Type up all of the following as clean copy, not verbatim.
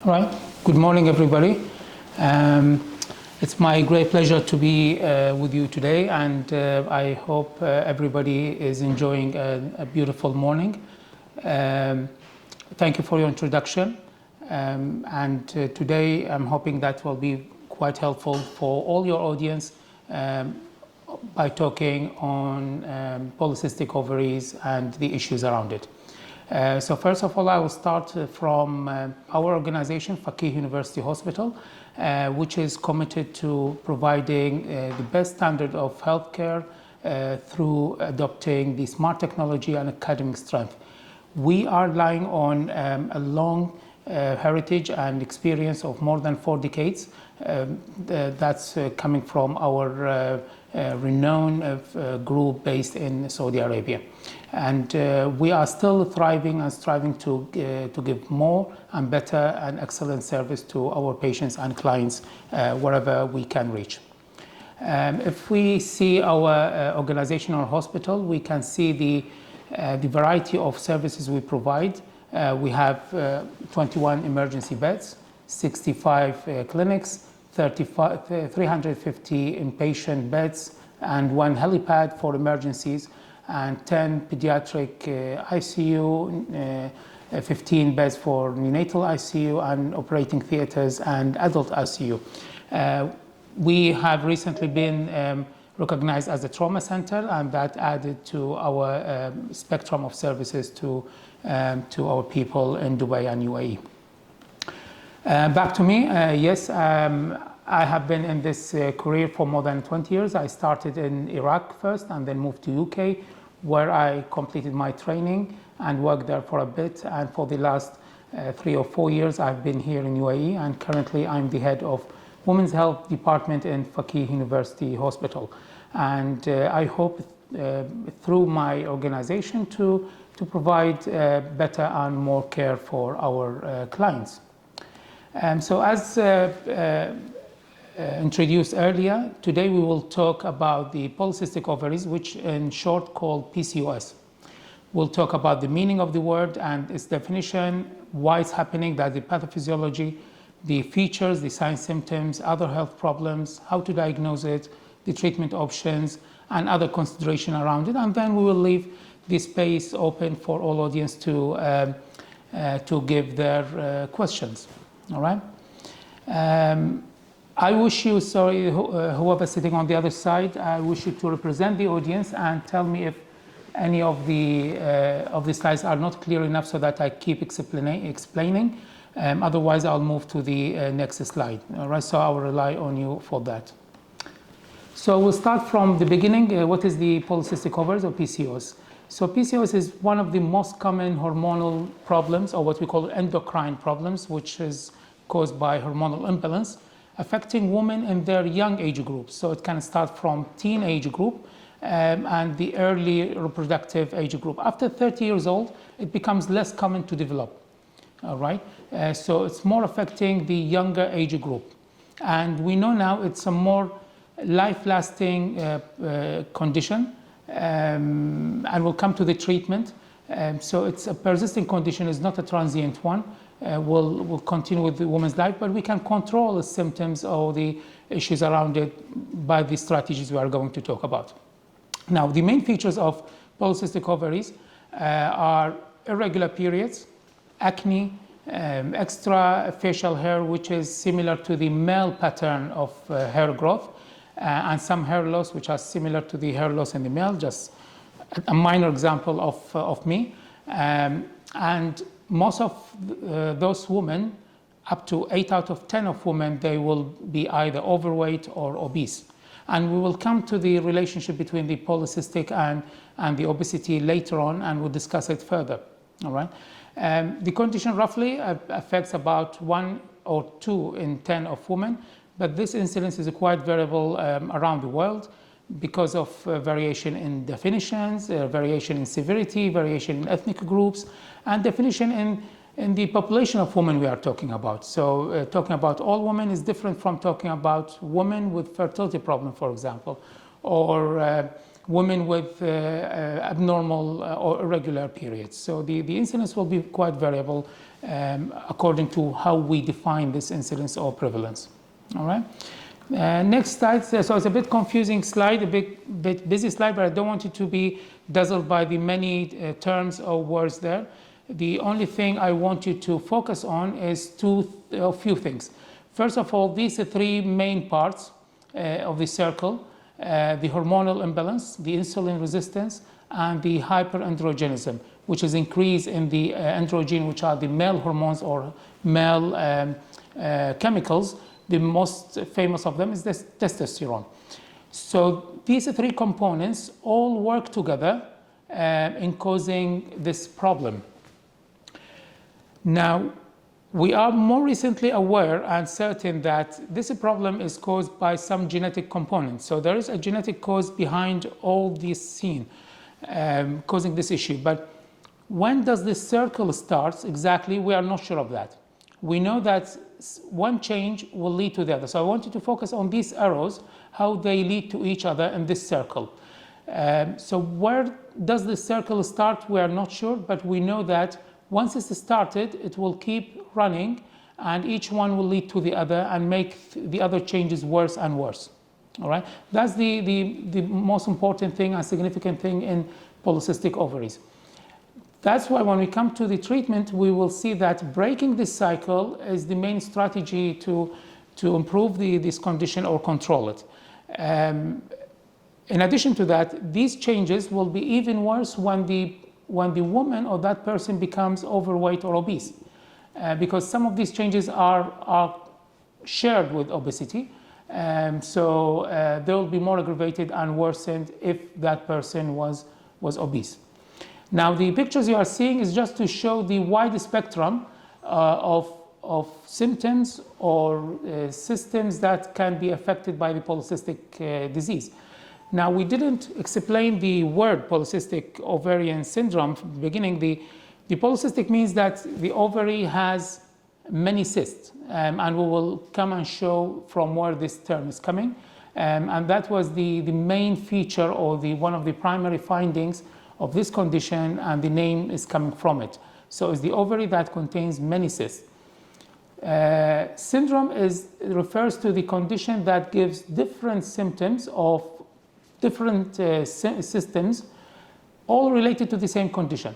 All right. Good morning, everybody. It's my great pleasure to be with you today, and I hope everybody is enjoying a beautiful morning. Thank you for your introduction. Today I'm hoping that will be quite helpful for all your audience by talking on polycystic ovaries and the issues around it. So first of all, I will start from our organization, FUH University Hospital, which is committed to providing the best standard of healthcare through adopting the smart technology and academic strength. We are relying on a long heritage and experience of more than 4 decades. That's coming from our renowned group based in Saudi Arabia. And we are still thriving and striving to give more and better and excellent service to our patients and clients wherever we can reach. If we see our organization or hospital, we can see the variety of services we provide. We have 21 emergency beds, 65 clinics, 350 inpatient beds, and 1 helipad for emergencies, and 10 pediatric ICU, 15 beds for neonatal ICU, and operating theaters and adult ICU. We have recently been recognized as a trauma center, and that added to our spectrum of services to our people in Dubai and UAE. Back to me, yes, I have been in this career for more than 20 years. I started in Iraq first and then moved to UK, where I completed my training and worked there for a bit. And for the last 3 or 4 years, I've been here in UAE, and currently I'm the head of Women's Health Department in FUH University Hospital. And I hope through my organization to provide better and more care for our clients. So as introduced earlier, today we will talk about the polycystic ovaries, which in short called PCOS. We'll talk about the meaning of the word and its definition, why it's happening, that the pathophysiology, the features, the signs, symptoms, other health problems, how to diagnose it, the treatment options, and other consideration around it. And then we will leave the space open for all audience to give their questions. All right. I wish you, whoever's sitting on the other side, I wish you to represent the audience and tell me if any of the slides are not clear enough so that I keep explaining. Otherwise, I'll move to the next slide. All right, so I will rely on you for that. So we'll start from the beginning. What is the polycystic ovaries or PCOS? So PCOS is one of the most common hormonal problems, or what we call endocrine problems, which is caused by hormonal imbalance, affecting women in their young age groups. So it can start from teen age group and the early reproductive age group. After 30 years old, it becomes less common to develop. All right. So it's more affecting the younger age group. And we know now it's a more life-lasting condition, and we'll come to the treatment. So it's a persistent condition, it's not a transient one. We'll continue with the woman's life, but we can control the symptoms or the issues around it by the strategies we are going to talk about. Now, the main features of polycystic ovaries are irregular periods, acne, extra facial hair, which is similar to the male pattern of hair growth, and some hair loss, which are similar to the hair loss in the male, just a minor example of me. And most of those women, up to 8 out of 10 of women, they will be either overweight or obese. And we will come to the relationship between the polycystic and the obesity later on, and we'll discuss it further. All right. The condition roughly affects about 1 or 2 in 10 of women, but this incidence is quite variable around the world because of variation in definitions, variation in severity, variation in ethnic groups, and definition in the population of women we are talking about. So talking about all women is different from talking about women with fertility problem, for example, or women with abnormal or irregular periods. So the incidence will be quite variable according to how we define this incidence or prevalence. All right. Next slide. So it's a bit confusing slide, a bit busy slide, but I don't want you to be dazzled by the many terms or words there. The only thing I want you to focus on is a few things. First of all, these are three main parts of the circle: the hormonal imbalance, the insulin resistance, and the hyperandrogenism, which is increase in the androgen, which are the male hormones or male chemicals. The most famous of them is the testosterone. So these three components all work together in causing this problem. Now, we are more recently aware and certain that this problem is caused by some genetic components. So there is a genetic cause behind all this scene causing this issue. But when does this circle start exactly? We are not sure of that. We know that one change will lead to the other. So I want you to focus on these arrows, how they lead to each other in this circle. So where does the circle start? We are not sure, but we know that once it's started, it will keep running, and each one will lead to the other and make the other changes worse and worse. All right? That's the most important thing and significant thing in polycystic ovaries. That's why when we come to the treatment, we will see that breaking this cycle is the main strategy to improve this condition or control it. In addition to that, these changes will be even worse when the woman or that person becomes overweight or obese, because some of these changes are shared with obesity. So they will be more aggravated and worsened if that person was obese. Now, the pictures you are seeing is just to show the wide spectrum of symptoms or systems that can be affected by the polycystic disease. Now, we didn't explain the word polycystic ovarian syndrome from the beginning. The polycystic means that the ovary has many cysts, and we will come and show from where this term is coming. And that was the main feature or one of the primary findings of this condition, and the name is coming from it. So it's the ovary that contains many cysts. Syndrome refers to the condition that gives different symptoms of different systems, all related to the same condition.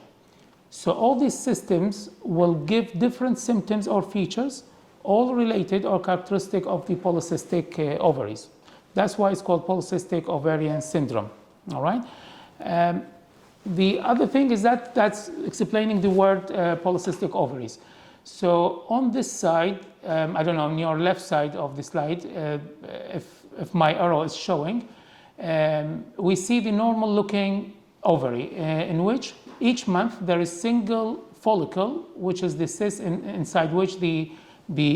So all these systems will give different symptoms or features, all related or characteristic of the polycystic ovaries. That's why it's called polycystic ovarian syndrome. All right. The other thing is that's explaining the word polycystic ovaries. So on this side, I don't know, on your left side of the slide, if my arrow is showing, we see the normal looking ovary in which each month there is single follicle, which is the cyst inside which the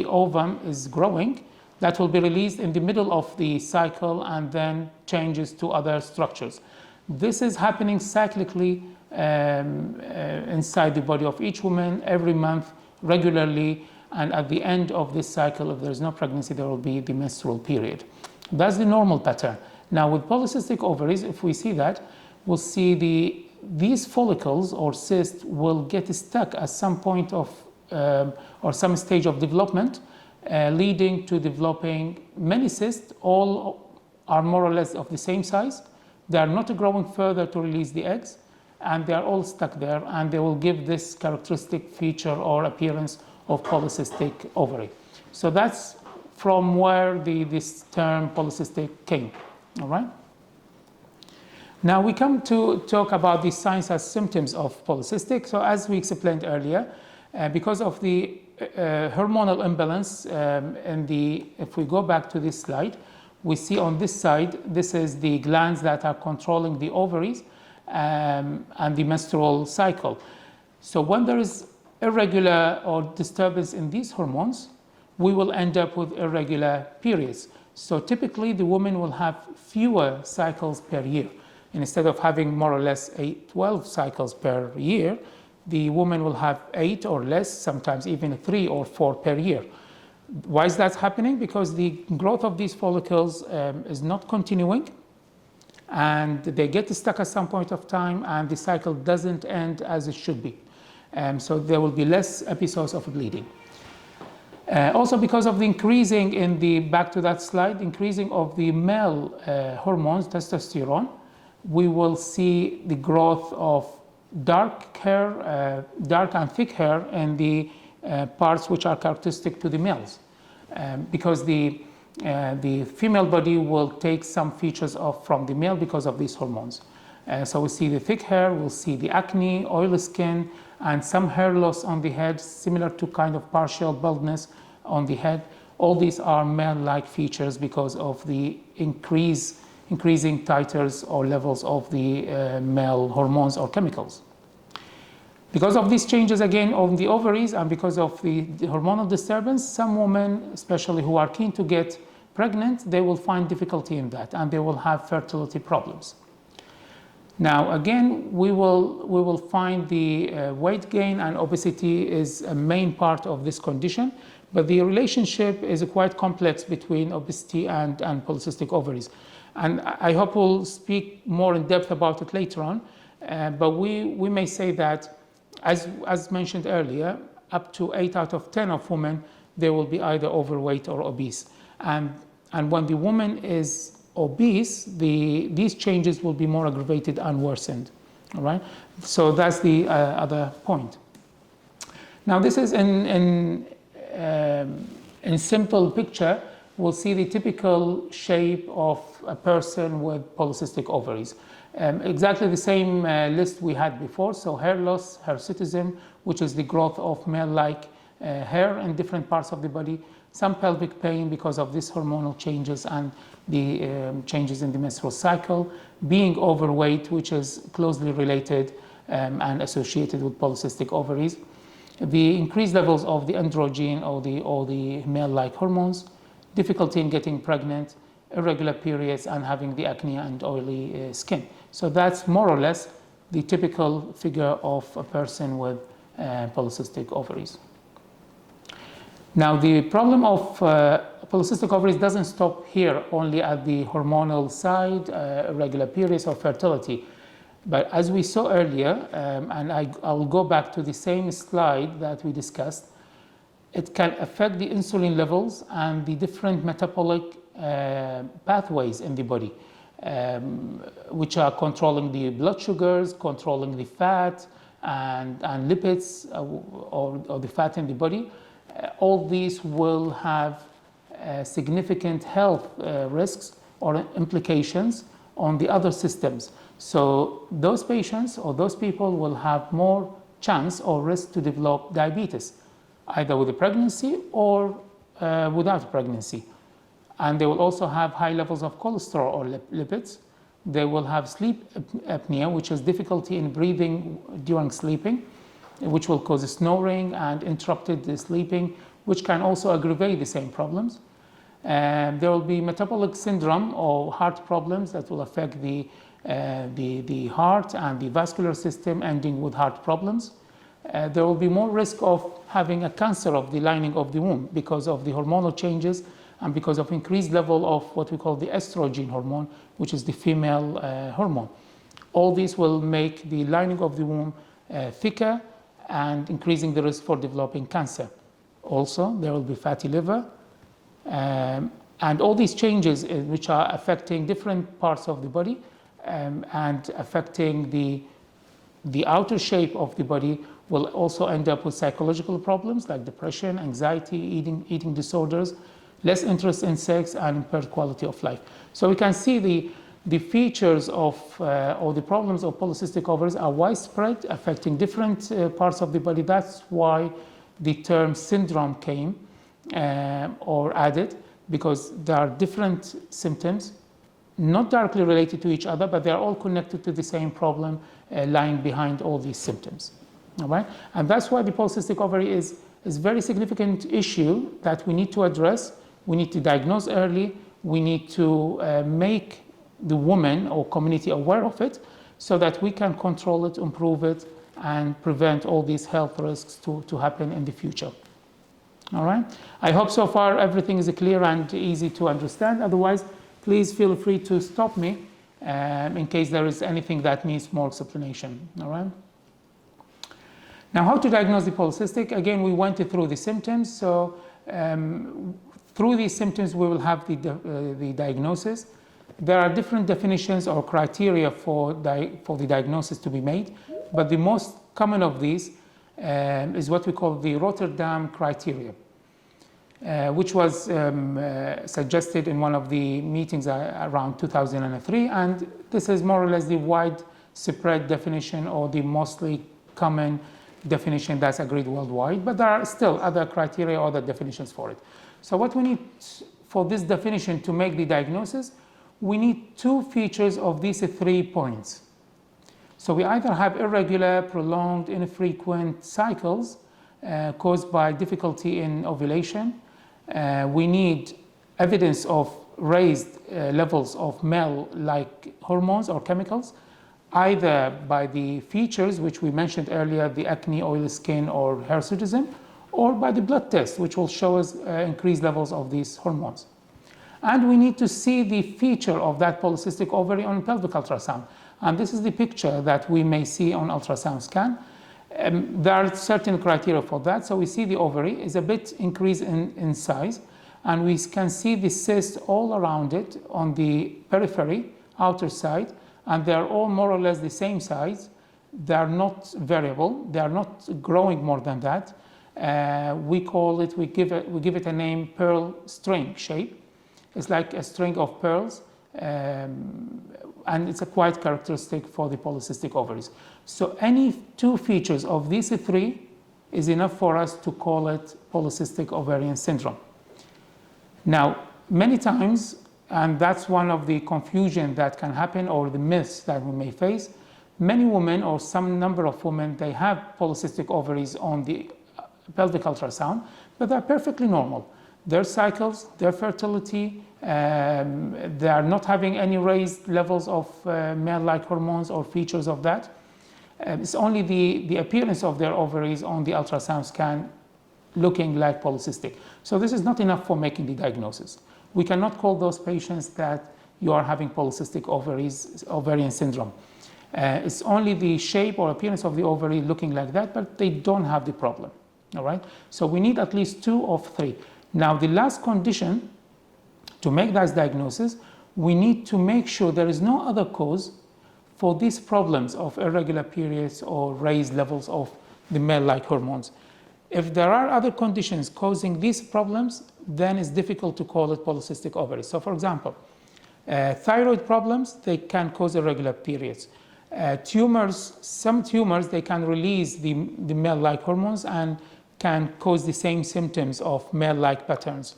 ovum is growing, that will be released in the middle of the cycle and then changes to other structures. This is happening cyclically inside the body of each woman every month, regularly, and at the end of this cycle, if there is no pregnancy, there will be the menstrual period. That's the normal pattern. Now, with polycystic ovaries, if we see that, we'll see these follicles or cysts will get stuck at some point of or some stage of development, leading to developing many cysts. All are more or less of the same size. They are not growing further to release the eggs, and they are all stuck there, and they will give this characteristic feature or appearance of polycystic ovary. So that's from where this term polycystic came. All right. Now we come to talk about the signs and symptoms of polycystic. So as we explained earlier, because of the hormonal imbalance, if we go back to this slide, we see on this side, this is the glands that are controlling the ovaries and the menstrual cycle. So when there is irregular or disturbance in these hormones, we will end up with irregular periods. So typically the woman will have fewer cycles per year. Instead of having more or less 12 cycles per year, the woman will have 8 or less, sometimes even 3 or 4 per year. Why is that happening? Because the growth of these follicles is not continuing, and they get stuck at some point of time, and the cycle doesn't end as it should be. So there will be less episodes of bleeding. Also, because of the increasing back to that slide, increasing of the male hormones, testosterone, we will see the growth of dark hair, dark and thick hair in the parts which are characteristic to the males, because the female body will take some features from the male because of these hormones. So we see the thick hair, we'll see the acne, oily skin, and some hair loss on the head, similar to kind of partial baldness on the head. All these are male-like features because of the increasing titers or levels of the male hormones or chemicals. Because of these changes again on the ovaries and because of the hormonal disturbance, some women, especially who are keen to get pregnant, they will find difficulty in that and they will have fertility problems. Now again, we will find the weight gain and obesity is a main part of this condition, but the relationship is quite complex between obesity and polycystic ovaries. And I hope we'll speak more in depth about it later on, but we may say that, as mentioned earlier, up to 8 out of 10 of women, they will be either overweight or obese. And when the woman is obese, these changes will be more aggravated and worsened. All right. So that's the other point. Now this is in simple picture. We'll see the typical shape of a person with polycystic ovaries. Exactly the same list we had before. So hair loss, hirsutism, which is the growth of male-like hair in different parts of the body. Some pelvic pain because of these hormonal changes and the changes in the menstrual cycle. Being overweight, which is closely related and associated with polycystic ovaries. The increased levels of the androgen or the male-like hormones. Difficulty in getting pregnant, irregular periods, and having the acne and oily skin. So that's more or less the typical figure of a person with polycystic ovaries. Now, the problem of polycystic ovaries doesn't stop here only at the hormonal side, irregular periods or fertility. But as we saw earlier, and I'll go back to the same slide that we discussed, it can affect the insulin levels and the different metabolic pathways in the body, which are controlling the blood sugars, controlling the fat and lipids or the fat in the body. All these will have significant health risks or implications on the other systems. So those patients or those people will have more chance or risk to develop diabetes, either with a pregnancy or without pregnancy. And they will also have high levels of cholesterol or lipids. They will have sleep apnea, which is difficulty in breathing during sleeping, which will cause snoring and interrupted sleeping, which can also aggravate the same problems. There will be metabolic syndrome or heart problems that will affect the heart and the vascular system, ending with heart problems. There will be more risk of having a cancer of the lining of the womb because of the hormonal changes and because of increased level of what we call the estrogen hormone, which is the female hormone. All these will make the lining of the womb thicker and increasing the risk for developing cancer. Also, there will be fatty liver. And all these changes which are affecting different parts of the body and affecting the outer shape of the body will also end up with psychological problems like depression, anxiety, eating disorders, less interest in sex, and impaired quality of life. So we can see the features of or the problems of polycystic ovaries are widespread, affecting different parts of the body. That's why the term syndrome came or added, because there are different symptoms, not directly related to each other, but they're all connected to the same problem lying behind all these symptoms. All right? And that's why the polycystic ovary is a very significant issue that we need to address. We need to diagnose early. We need to make the woman or community aware of it so that we can control it, improve it, and prevent all these health risks to happen in the future. All right? I hope so far everything is clear and easy to understand. Otherwise, please feel free to stop me in case there is anything that needs more explanation. All right. Now, how to diagnose the polycystic? Again, we went through the symptoms. So through these symptoms, we will have the diagnosis. There are different definitions or criteria for the diagnosis to be made, but the most common of these is what we call the Rotterdam criteria, which was suggested in one of the meetings around 2003, and this is more or less the widespread definition or the mostly common definition that's agreed worldwide, but there are still other criteria, other definitions for it. So what we need for this definition to make the diagnosis, we need two features of these 3 points. So we either have irregular, prolonged, infrequent cycles caused by difficulty in ovulation. We need evidence of raised levels of male-like hormones or chemicals, either by the features which we mentioned earlier, the acne, oily skin, or hirsutism, or by the blood test, which will show us increased levels of these hormones. And we need to see the feature of that polycystic ovary on pelvic ultrasound. And this is the picture that we may see on ultrasound scan. There are certain criteria for that. So we see the ovary is a bit increased in size, and we can see the cyst all around it on the periphery, outer side, and they're all more or less the same size. They're not variable. They are not growing more than that. We give it a name, pearl string shape. It's like a string of pearls, and it's a quite characteristic for the polycystic ovaries. So any two features of these 3 is enough for us to call it polycystic ovarian syndrome. Now, many times, and that's one of the confusion that can happen or the myths that we may face, many women or some number of women, they have polycystic ovaries on the pelvic ultrasound, but they're perfectly normal. Their cycles, their fertility, they are not having any raised levels of male-like hormones or features of that. It's only the appearance of their ovaries on the ultrasound scan looking like polycystic. So this is not enough for making the diagnosis. We cannot call those patients that you are having polycystic ovarian syndrome. It's only the shape or appearance of the ovary looking like that, but they don't have the problem. All right? So we need at least 2 of 3. Now, the last condition to make that diagnosis, we need to make sure there is no other cause for these problems of irregular periods or raised levels of the male-like hormones. If there are other conditions causing these problems, then it's difficult to call it polycystic ovaries. So, for example, thyroid problems, they can cause irregular periods. Some tumors, they can release the male-like hormones and can cause the same symptoms of male-like patterns.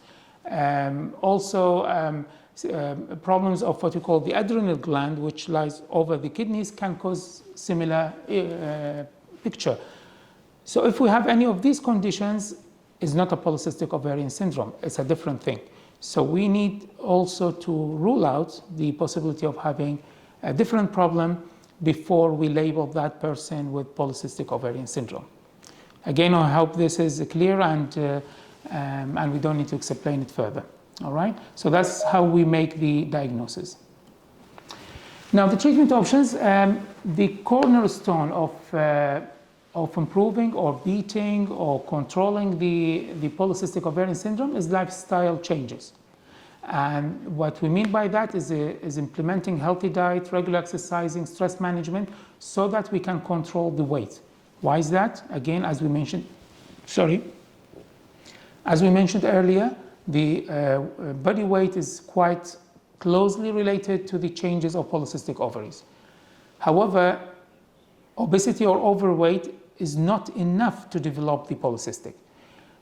Problems of what we call the adrenal gland, which lies over the kidneys, can cause similar picture. So if we have any of these conditions, it's not a polycystic ovarian syndrome. It's a different thing. So we need also to rule out the possibility of having a different problem before we label that person with polycystic ovarian syndrome. Again, I hope this is clear and we don't need to explain it further. All right? So that's how we make the diagnosis. Now, the treatment options, the cornerstone of improving or beating or controlling the polycystic ovarian syndrome is lifestyle changes. And what we mean by that is implementing healthy diet, regular exercising, stress management, so that we can control the weight. Why is that? Again, as we mentioned earlier, the body weight is quite closely related to the changes of polycystic ovaries. However, obesity or overweight is not enough to develop the polycystic.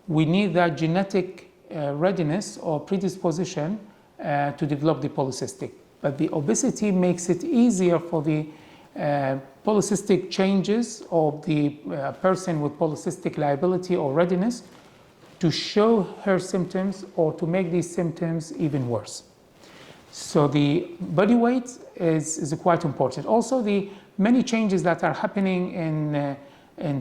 We need that genetic readiness or predisposition to develop the polycystic. But the obesity makes it easier for the polycystic changes of the person with polycystic liability or readiness to show her symptoms or to make these symptoms even worse. So the body weight is quite important. Also, the many changes that are happening in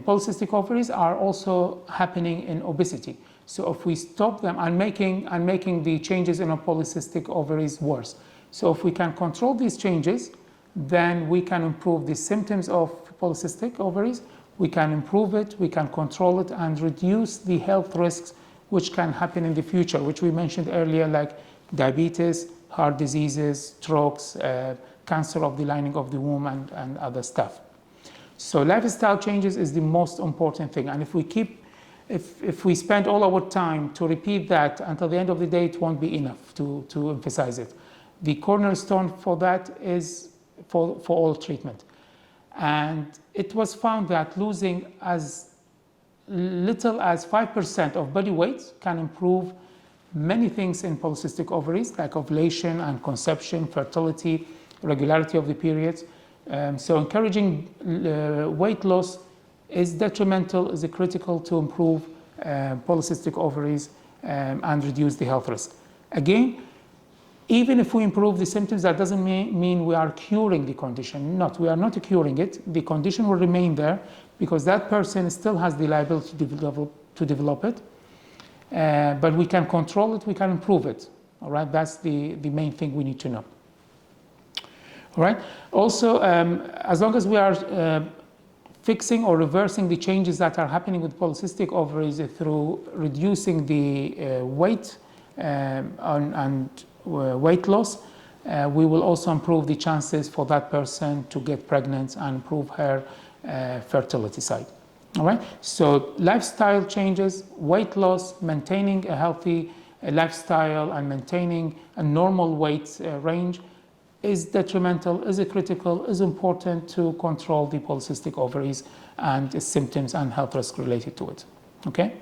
polycystic ovaries are also happening in obesity. So if we stop them and making the changes in our polycystic ovaries worse, So if we can control these changes, then we can improve the symptoms of polycystic ovaries, we can improve it, we can control it, and reduce the health risks which can happen in the future, which we mentioned earlier, like diabetes, heart diseases, strokes, cancer of the lining of the womb, and other stuff. So lifestyle changes is the most important thing. And if we spend all our time to repeat that until the end of the day, it won't be enough to emphasize it. The cornerstone for that is for all treatment. And it was found that losing as little as 5% of body weight can improve many things in polycystic ovaries, like ovulation and conception, fertility, regularity of the periods. So encouraging weight loss is detrimental, is critical to improve polycystic ovaries and reduce the health risk. Again, even if we improve the symptoms, that doesn't mean we are curing the condition. We are not curing it. The condition will remain there because that person still has the liability to develop it. But we can control it, we can improve it. All right, that's the main thing we need to know. All right. Also, as long as we are fixing or reversing the changes that are happening with polycystic ovaries through reducing the weight and weight loss, we will also improve the chances for that person to get pregnant and improve her fertility side. All right. So lifestyle changes, weight loss, maintaining a healthy lifestyle and maintaining a normal weight range is detrimental, is critical, is important to control the polycystic ovaries and its symptoms and health risk related to it. Okay.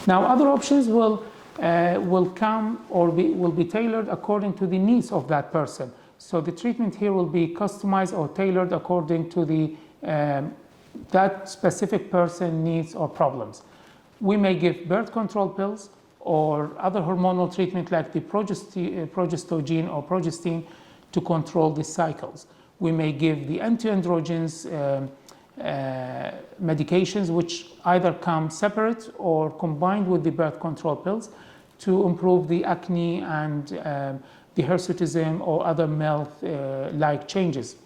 Now, other options will come or will be tailored according to the needs of that person. So the treatment here will be customized or tailored according to the that specific person needs or problems. We may give birth control pills or other hormonal treatment like the progestogen or progestin to control the cycles. We may give the anti-androgens medications, which either come separate or combined with the birth control pills to improve the acne and the hirsutism or other male-like changes.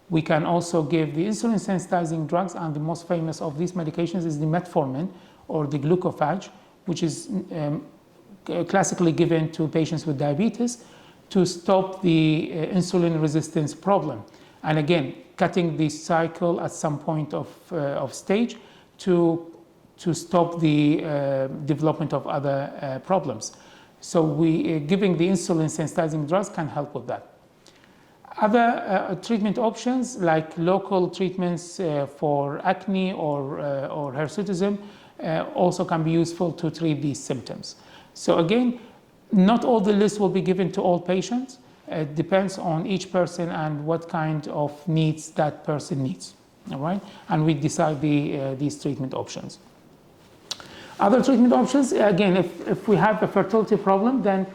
We can also give the insulin sensitizing drugs, and the most famous of these medications is the metformin or the glucophage, which is classically given to patients with diabetes to stop the insulin resistance problem. And again, cutting the cycle at some point of stage to stop the development of other problems. So giving the insulin sensitizing drugs can help with that. Other treatment options like local treatments for acne or hirsutism also can be useful to treat these symptoms. So again, not all the list will be given to all patients. It depends on each person and what kind of needs that person needs. All right, and we decide these treatment options. Other treatment options, again, if we have a fertility problem, then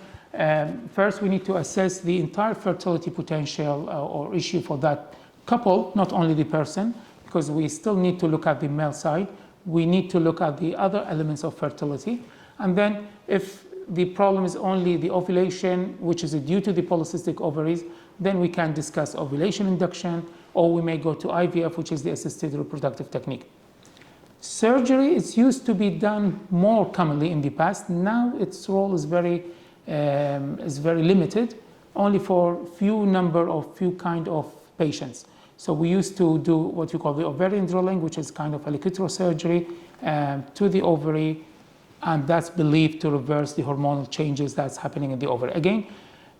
first we need to assess the entire fertility potential or issue for that couple, not only the person, because we still need to look at the male side. We need to look at the other elements of fertility. And then if the problem is only the ovulation, which is due to the polycystic ovaries, then we can discuss ovulation induction, or we may go to IVF, which is the assisted reproductive technique. Surgery is used to be done more commonly in the past. Now its role is very limited, only for few kind of patients. So we used to do what you call the ovarian drilling, which is kind of electrosurgery to the ovary, and that's believed to reverse the hormonal changes that's happening in the ovary. Again,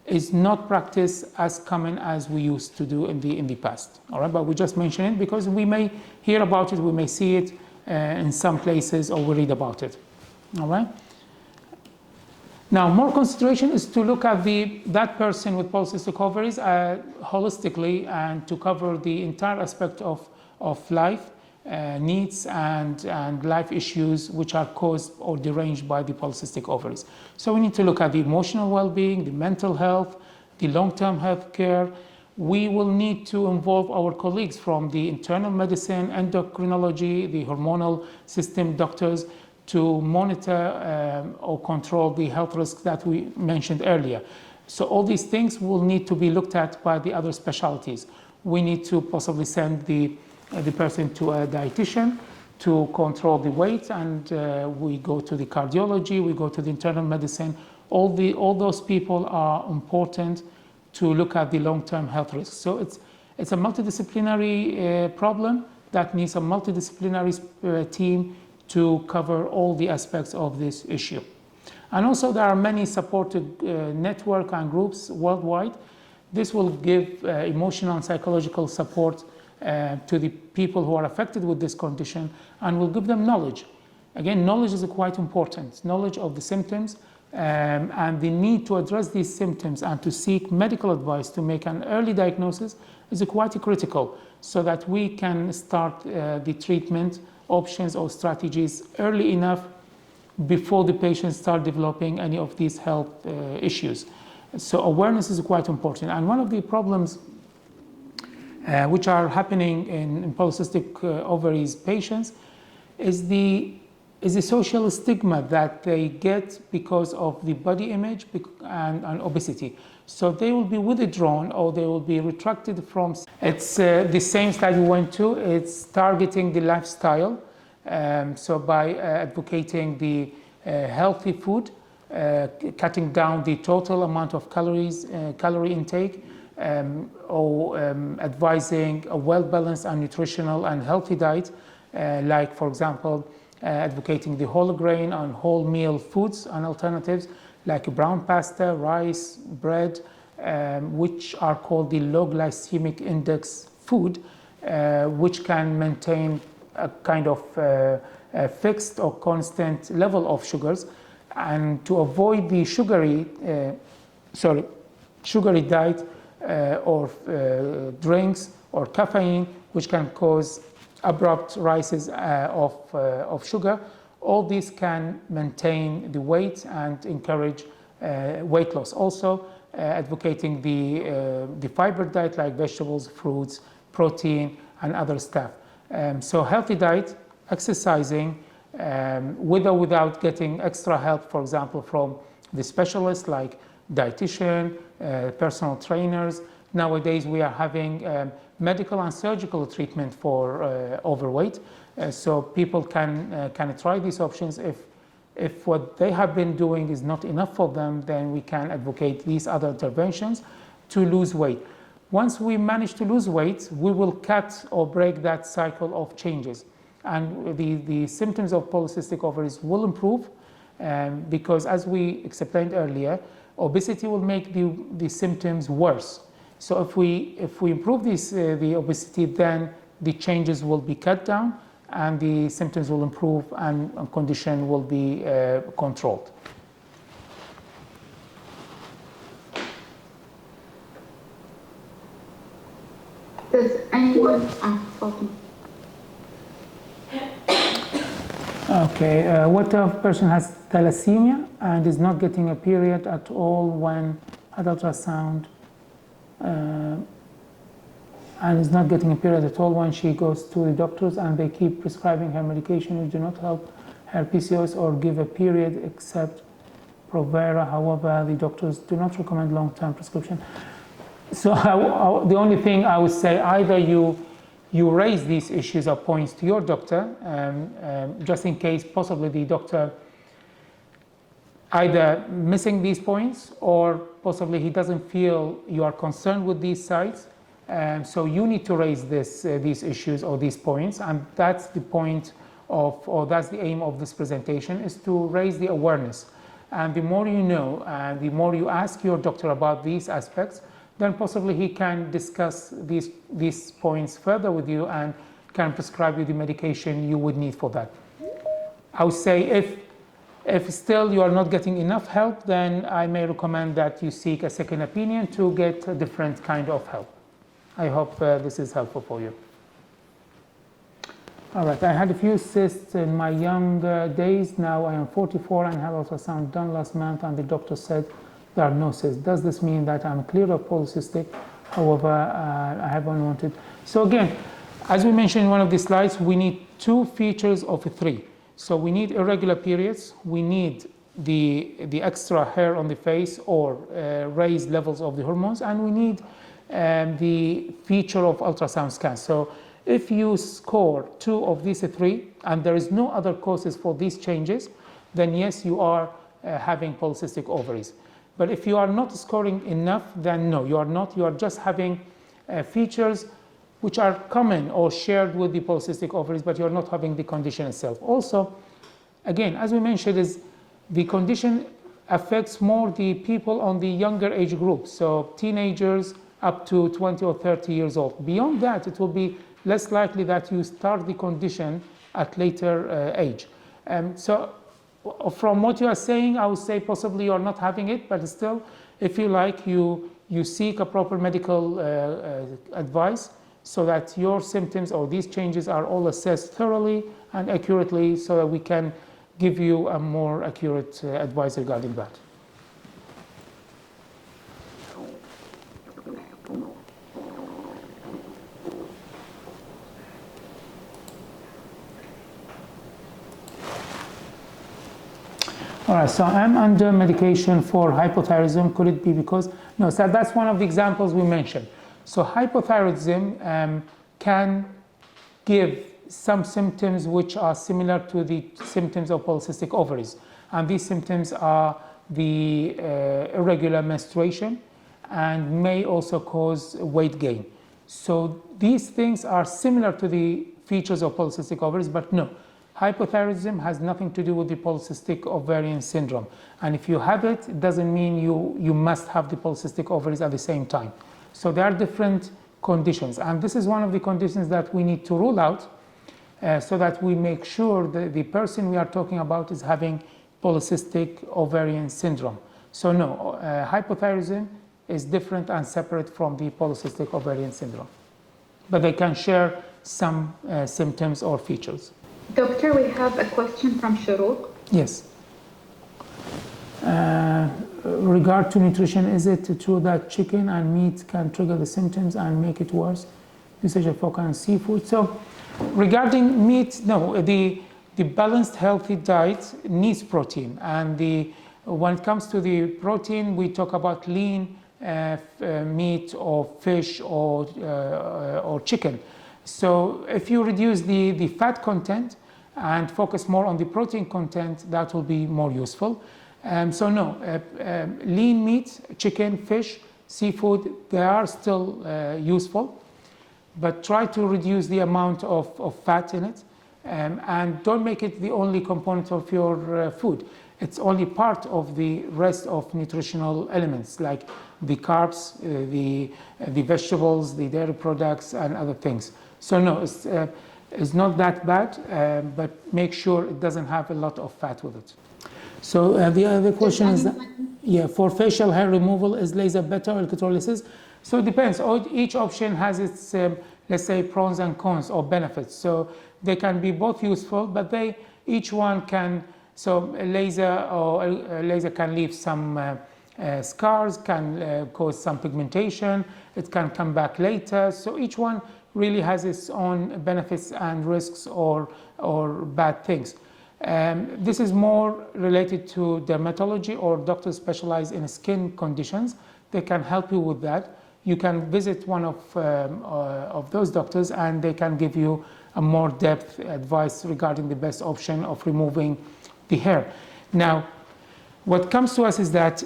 it's not practiced as common as we used to do in the past. All right, but we just mention it because we may hear about it, we may see it in some places, or we read about it. All right. Now, more consideration is to look at that person with polycystic ovaries holistically and to cover the entire aspect of life needs and life issues which are caused or deranged by the polycystic ovaries. So we need to look at the emotional well-being, the mental health, the long-term health care. We will need to involve our colleagues from the internal medicine, endocrinology, the hormonal system doctors to monitor or control the health risks that we mentioned earlier. So all these things will need to be looked at by the other specialties. We need to possibly send the person to a dietitian to control the weight, and we go to the cardiology, we go to the internal medicine. All those people are important to look at the long-term health risks. So it's a multidisciplinary problem that needs a multidisciplinary team to cover all the aspects of this issue. And also there are many supported network and groups worldwide. This will give emotional and psychological support to the people who are affected with this condition, and will give them knowledge. Again, knowledge is quite important. Knowledge of the symptoms and the need to address these symptoms and to seek medical advice to make an early diagnosis is quite critical, so that we can start the treatment options or strategies early enough before the patients start developing any of these health issues. So awareness is quite important. And one of the problems which are happening in polycystic ovaries patients is the social stigma that they get because of the body image and obesity. So they will be withdrawn or they will be retracted from. It's the same study we went to. It's targeting the lifestyle. So by advocating the healthy food, cutting down the total amount of calorie intake, or advising a well-balanced and nutritional and healthy diet, like, for example, advocating the whole grain and whole meal foods and alternatives like brown pasta, rice, bread, which are called the low glycemic index food, which can maintain a kind of a fixed or constant level of sugars, and to avoid the sugary diet or drinks or caffeine, which can cause abrupt rises of sugar. All these can maintain the weight and encourage weight loss. Also, advocating the fiber diet like vegetables, fruits, protein, and other stuff. So healthy diet, exercising, with or without getting extra help, for example, from the specialists like dietitian, personal trainers. Nowadays we are having medical and surgical treatment for overweight, so people can try these options. If what they have been doing is not enough for them, then we can advocate these other interventions to lose weight. Once we manage to lose weight, we will cut or break that cycle of changes, and the symptoms of polycystic ovaries will improve, because, as we explained earlier, obesity will make the symptoms worse. So if we improve the obesity, then the changes will be cut down and the symptoms will improve and condition will be controlled. Does anyone Okay, what if a person has thalassemia and is not getting a period at all when at ultrasound, and is not getting a period at all when she goes to the doctors, and they keep prescribing her medication which do not help her PCOS or give a period except Provera. However, the doctors do not recommend long-term prescription. So the only thing I would say, either you raise these issues or points to your doctor, just in case possibly the doctor either missing these points or possibly he doesn't feel you are concerned with these sites. So you need to raise these issues or these points, and that's the point of, or that's the aim of this presentation, is to raise the awareness. And the more you know, and the more you ask your doctor about these aspects, then possibly he can discuss these points further with you and can prescribe you the medication you would need for that. I would say if still you are not getting enough help, then I may recommend that you seek a second opinion to get a different kind of help. I hope this is helpful for you. All right, I had a few cysts in my young days. Now I am 44 and had ultrasound done last month, and the doctor said there are no cysts. Does this mean that I'm clear of polycystic? However, I have unwanted. So again, as we mentioned in one of the slides, we need two features of three. So we need irregular periods, we need the extra hair on the face or raised levels of the hormones, and we need the feature of ultrasound scan. So if you score 2 of these 3 and there is no other causes for these changes, then yes, you are having polycystic ovaries. But if you are not scoring enough, then no, you are not. You are just having features which are common or shared with the polycystic ovaries, but you're not having the condition itself. Also, again, as we mentioned, is the condition affects more the people on the younger age group, so teenagers up to 20 or 30 years old. Beyond that, it will be less likely that you start the condition at later age. So from what you are saying, I would say possibly you're not having it, but still, if you like, you seek a proper medical advice so that your symptoms or these changes are all assessed thoroughly and accurately so that we can give you a more accurate advice regarding that. All right, so I'm under medication for hypothyroidism. Could it be because? No, so that's one of the examples we mentioned. So hypothyroidism can give some symptoms which are similar to the symptoms of polycystic ovaries. And these symptoms are the irregular menstruation and may also cause weight gain. So these things are similar to the features of polycystic ovaries, but no. Hypothyroidism has nothing to do with the polycystic ovarian syndrome. And if you have it, it doesn't mean you must have the polycystic ovaries at the same time. So there are different conditions. And this is one of the conditions that we need to rule out so that we make sure that the person we are talking about is having polycystic ovarian syndrome. So no, hypothyroidism is different and separate from the polycystic ovarian syndrome. But they can share some symptoms or features. Doctor, we have a question from Shuruq. Yes. Regard to nutrition, is it true that chicken and meat can trigger the symptoms and make it worse? Usage of pork and seafood. So regarding meat, no, the balanced healthy diet needs protein. And when it comes to the protein, we talk about lean meat or fish or chicken. So if you reduce the fat content and focus more on the protein content, that will be more useful. So no, lean meat, chicken, fish, seafood, they are still useful, but try to reduce the amount of fat in it and don't make it the only component of your food. It's only part of the rest of nutritional elements like the carbs, the vegetables, the dairy products, and other things. So no, it's not that bad, but make sure it doesn't have a lot of fat with it. So the other question is, for facial hair removal, is laser better or electrolysis? So it depends. Each option has its, let's say, pros and cons or benefits. So they can be both useful, but each one can. So laser can leave some scars, can cause some pigmentation. It can come back later. So each one really has its own benefits and risks or bad things. This is more related to dermatology or doctors specialized in skin conditions. They can help you with that. You can visit one of those doctors and they can give you a more depth advice regarding the best option of removing the hair. Now, what comes to us is that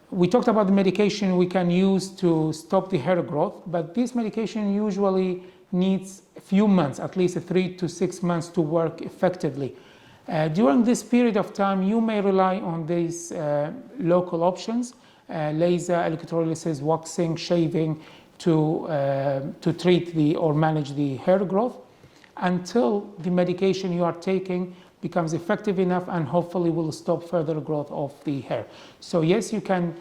we talked about the medication we can use to stop the hair growth, but this medication usually needs a few months, at least 3 to 6 months to work effectively. During this period of time, you may rely on these local options, laser, electrolysis, waxing, shaving, to treat or manage the hair growth until the medication you are taking becomes effective enough and hopefully will stop further growth of the hair. So yes, you can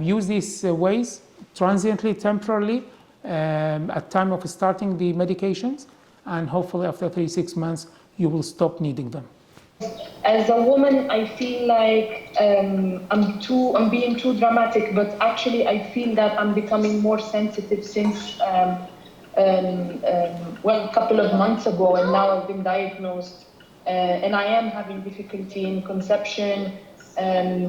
use these ways transiently, temporarily, at time of starting the medications, and hopefully after 3-6 months, you will stop needing them. As a woman, I feel like I'm being too dramatic, but actually I feel that I'm becoming more sensitive since, a couple of months ago, and now I've been diagnosed. And I am having difficulty in conception.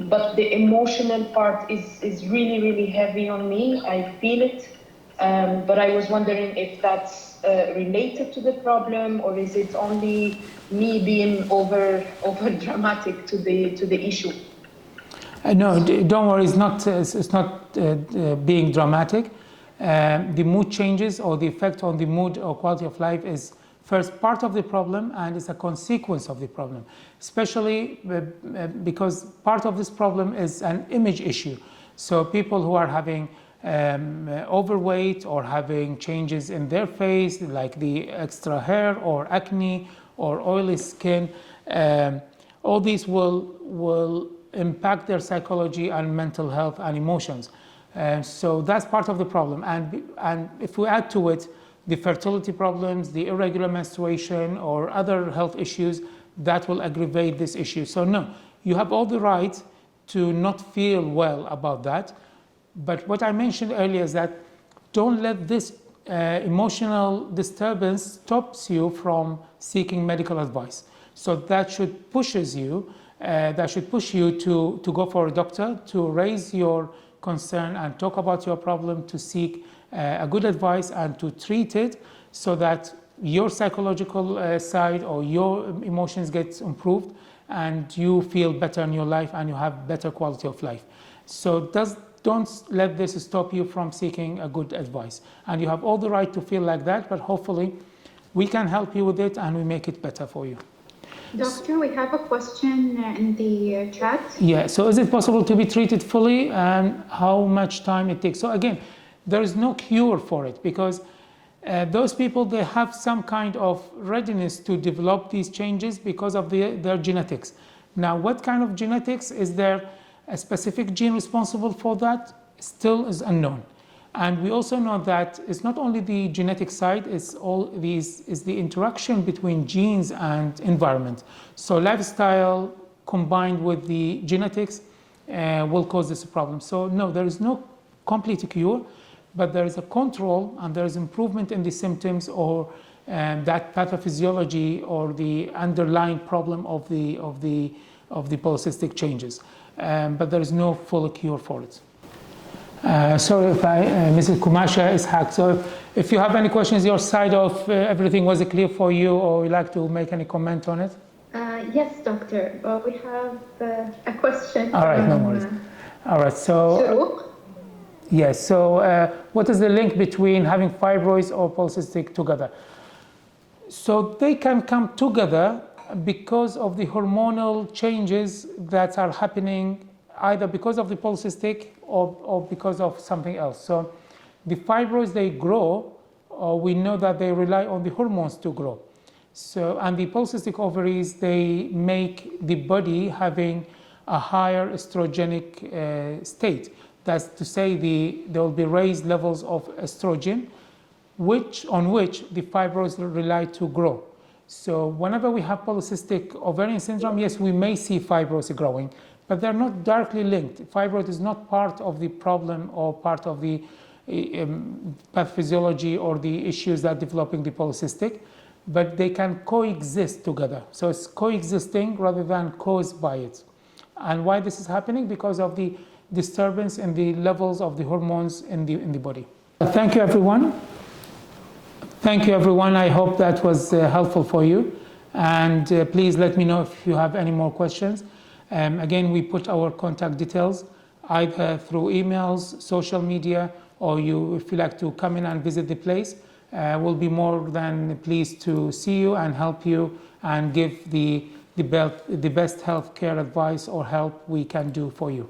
but the emotional part is really, really heavy on me. I feel it. But I was wondering if that's related to the problem, or is it only me being over dramatic to the issue? No, don't worry. It's not being dramatic. The mood changes or the effect on the mood or quality of life is first part of the problem and is a consequence of the problem, especially because part of this problem is an image issue. So people who are having overweight or having changes in their face, like the extra hair or acne or oily skin, all these will impact their psychology and mental health and emotions. So that's part of the problem. And if we add to it the fertility problems, the irregular menstruation or other health issues, that will aggravate this issue. So no, you have all the right to not feel well about that. But what I mentioned earlier is that don't let this emotional disturbance stops you from seeking medical advice. So that should push you to go for a doctor, to raise your concern and talk about your problem, to seek a good advice and to treat it so that your psychological side or your emotions get improved and you feel better in your life and you have better quality of life. So don't let this stop you from seeking a good advice. And you have all the right to feel like that, but hopefully we can help you with it and we make it better for you. Doctor, we have a question in the chat. Yeah, so is it possible to be treated fully and how much time it takes? So again, there is no cure for it because those people, they have some kind of readiness to develop these changes because of their genetics. Now, what kind of genetics? Is there a specific gene responsible for that? Still is unknown. And we also know that it's not only the genetic side, it's the interaction between genes and environment. So lifestyle combined with the genetics will cause this problem. So no, there is no complete cure, but there is a control and there is improvement in the symptoms or that pathophysiology or the underlying problem of the polycystic changes. But there is no full cure for it. Sorry if Mrs. Kumasha is hacked. So if you have any questions, your side of everything was clear for you, or you'd like to make any comment on it? Yes, doctor. We have a question. All right, no worries. All right, so yes. So what is the link between having fibroids or polycystic together? So they can come together because of the hormonal changes that are happening, either because of the polycystic or because of something else. So the fibroids, they grow, we know that they rely on the hormones to grow. So, and the polycystic ovaries, they make the body having a higher estrogenic state. That's to say there will be raised levels of estrogen, on which the fibroids rely to grow. So whenever we have polycystic ovarian syndrome, yes, we may see fibroids growing, but they're not directly linked. Fibroid is not part of the problem or part of the pathophysiology or the issues that are developing the polycystic, but they can coexist together. So it's coexisting rather than caused by it. And why this is happening? Because of the disturbance in the levels of the hormones in the body. Thank you, everyone. Thank you, everyone. I hope that was helpful for you. And please let me know if you have any more questions. Again, we put our contact details either through emails, social media, or if you like to come in and visit the place. We'll be more than pleased to see you and help you and give the best healthcare advice or help we can do for you.